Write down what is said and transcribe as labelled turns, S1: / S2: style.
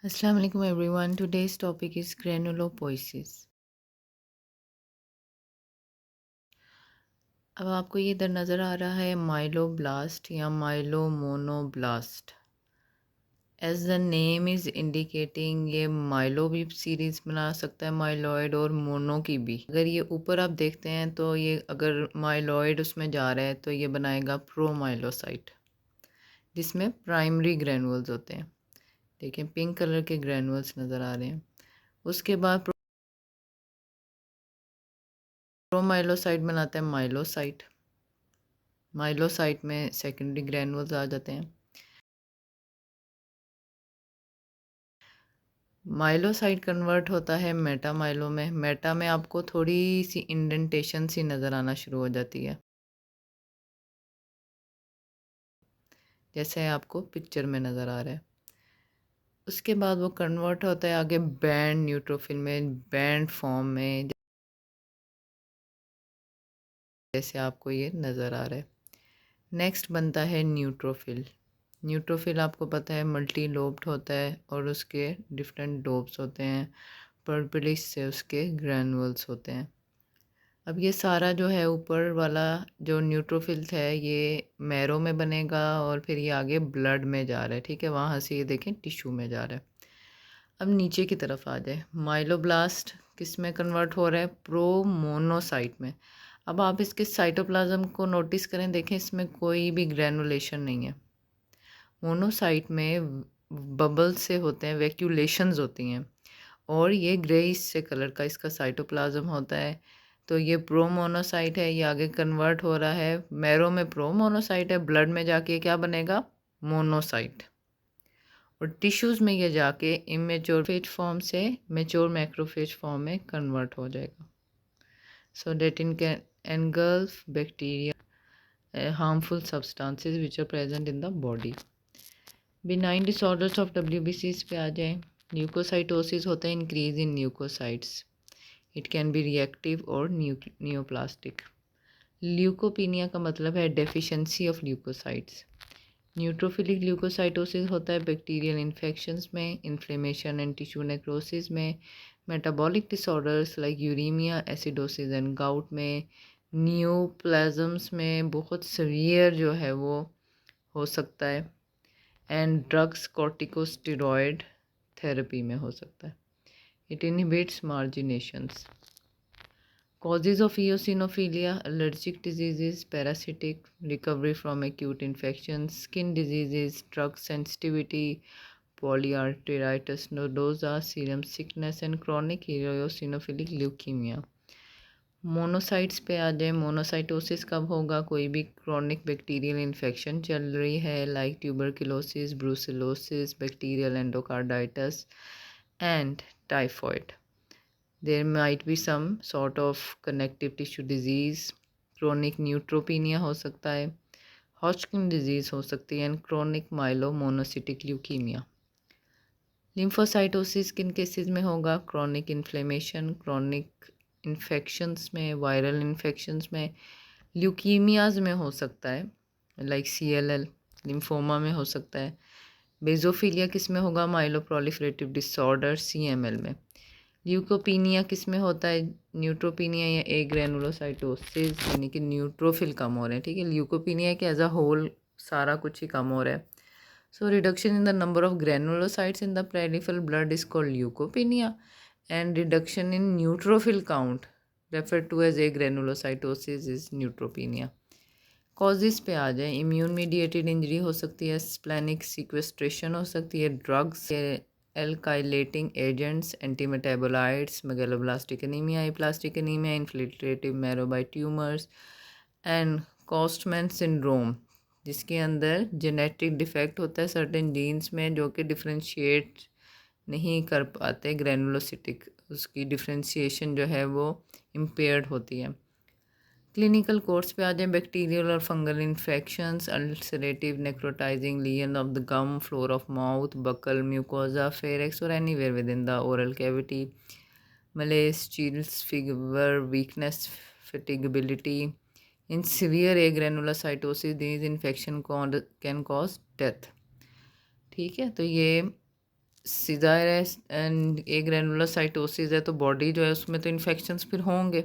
S1: Assalamu alaikum everyone. Today's topic is granulopoiesis. अब आपको ये इधर नज़र आ रहा है माइलोब्लास्ट या myelomonoblast. As the name is indicating ये माइलो भी सीरीज़ बना सकता है माइलॉइड और मोनो की भी। अगर ये ऊपर आप देखते हैं तो ये अगर माइलॉइड उसमें जा रहा है तो ये बनाएगा प्रोमाइलोसाइट जिसमें प्राइमरी ग्रैनुअल्स होते हैं। देखिए पिंक कलर के ग्रैनुअल्स नज़र आ रहे हैं। उसके बाद प्रोमाइलोसाइट बनाता है माइलोसाइट। माइलोसाइट में सेकेंडरी ग्रैनुअल्स आ जाते हैं। माइलोसाइट कन्वर्ट होता है मेटामाइलो में। मेटा में आपको थोड़ी सी इंडेंटेशन सी नज़र आना शुरू हो जाती है, जैसे आपको पिक्चर में नज़र आ रहा है। उसके बाद वो कन्वर्ट होता है आगे बैंड न्यूट्रोफिल में, बैंड फॉर्म में, जैसे आपको ये नज़र आ रहा है। नेक्स्ट बनता है न्यूट्रोफिल। न्यूट्रोफिल आपको पता है मल्टी लोब्ड होता है और उसके डिफरेंट लोब्स होते हैं। पर्पलिश से उसके ग्रैनुअल्स होते हैं। अब ये सारा जो है ऊपर वाला जो न्यूट्रोफिल है ये मैरो में बनेगा और फिर ये आगे ब्लड में जा रहा है। ठीक है, वहाँ से ये देखें टिश्यू में जा रहा है। अब नीचे की तरफ आ जाए, माइलोब्लास्ट किस में कन्वर्ट हो रहा है? प्रोमोनोसाइट में। अब आप इसके साइटोप्लाज्म को नोटिस करें, देखें इसमें कोई भी ग्रैनुलेशन नहीं है। मोनोसाइट में बबल्स से होते हैं, वैक्यूलेशंस होती हैं और ये ग्रेइश से कलर का इसका साइटोप्लाज्म होता है। तो ये प्रोमोनोसाइट है, ये आगे कन्वर्ट हो रहा है। मैरो में प्रोमोनोसाइट है, ब्लड में जाके क्या बनेगा? मोनोसाइट। और टिश्यूज़ में ये जाके इमेच्योर फेज फॉर्म से मैच्योर मैक्रोफेज फॉर्म में कन्वर्ट हो जाएगा। So that in can engulf bacteria harmful substances which are present in the body. Benign disorders of WBCs पे आ जाएं। ल्यूकोसाइटोसिस होता है increase in leukocytes. It can be reactive और न्यूप्लास्टिक। ल्यूकोपीनिया का मतलब है deficiency of leukocytes. Neutrophilic leukocytosis होता है बैक्टीरियल इन्फेक्शंस में, इन्फ्लेमेशन एंड टिश्यू नेक्रोसिस में। Metabolic disorders like uremia, acidosis and gout में। न्यूप्लाज्म्स में बहुत सीवियर जो है वो हो सकता है। एंड ड्रग्स कॉर्टिकोस्टेरॉयड थेरेपी में हो सकता है। It inhibits marginations. Causes of eosinophilia: allergic diseases, parasitic, recovery from acute infections, skin diseases, drug sensitivity, polyarteritis nodosa, serum sickness and chronic eosinophilic leukemia. Monocytes पे आ जाए। मोनोसाइटोसिस कब होगा? कोई भी क्रॉनिक बैक्टीरियल इन्फेक्शन चल रही है like tuberculosis, brucellosis, bacterial endocarditis and typhoid. There might be some sort of connective tissue disease, chronic neutropenia हो सकता है, Hodgkin disease हो सकती है and chronic myelomonocytic leukemia. Lymphocytosis किन केसेस में होगा? chronic inflammation, chronic infections में, viral infections में, ल्यूकीमियाज में हो सकता है लाइक CLL, लिम्फोमा में हो सकता है। बेजोफिलिया किस में होगा? माइलोप्रोलिफरेटिव डिसऑर्डर CML में। ल्यूकोपीनिया किस में होता है? न्यूट्रोपीनिया या ए ग्रेनुलोसाइटोसिस, यानी कि न्यूट्रोफिल कम हो रहे हैं। ठीक है, ल्यूकोपीनिया के एज अ होल सारा कुछ ही कम हो रहा है। So reduction in the number of granulocytes in the peripheral blood is called leukopenia and reduction in neutrophil count refer to as agranulocytosis is neutropenia. Causes पे आ जाए। Immune mediated injury हो सकती है, स्प्लेनिक सिक्वेस्ट्रेशन हो सकती है, drugs, alkylating agents, antimetabolites, megaloblastic anaemia, aplastic anaemia, infiltrative marrow by tumours and Kostmann syndrome, जिसके अंदर जेनेटिक डिफेक्ट होता है सर्टेन जीन्स में जो कि डिफ्रेंशिएट नहीं कर पाते ग्रेनुलोसिटिक, उसकी डिफ्रेंशिएशन जो है वो इम्पेयर्ड होती है। क्लिनिकल कोर्स पे आ जाए। बैक्टीरियल और fungal infections, ulcerative necrotizing lesion of the gum, floor of mouth, buccal, mucosa, pharynx और anywhere within the oral cavity, malaise, chills, fever, weakness, fatigability. In severe agranulocytosis these infection can cause death. ठीक है, तो ये सीधा है, एक ग्रेनुलोसाइटोसिस है तो बॉडी जो है उसमें तो इन्फेक्शंस फिर होंगे।